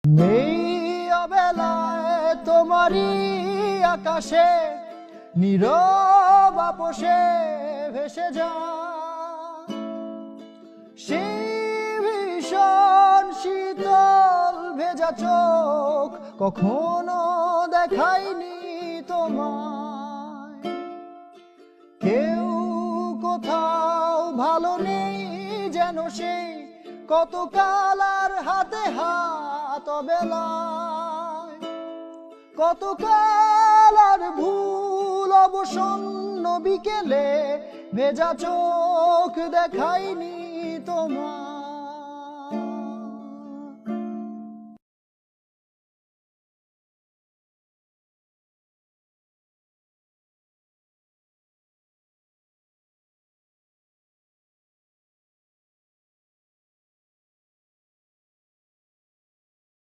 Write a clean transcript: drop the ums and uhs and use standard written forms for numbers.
নেই অবেলায় তোমারই আকাশে নীরব আপোষে ভেসে যা সেই ভীষণ শীতল ভেজা চোখ কখনো দেখাইনি তোমায়। কেউ কোথাও ভালো নেই যেন সেই কত কালার হাতে হাত বেলায়, কত কালার ভুল অবসন্ন বিকেলে ভেজা চোখ দেখাইনি তোমায়।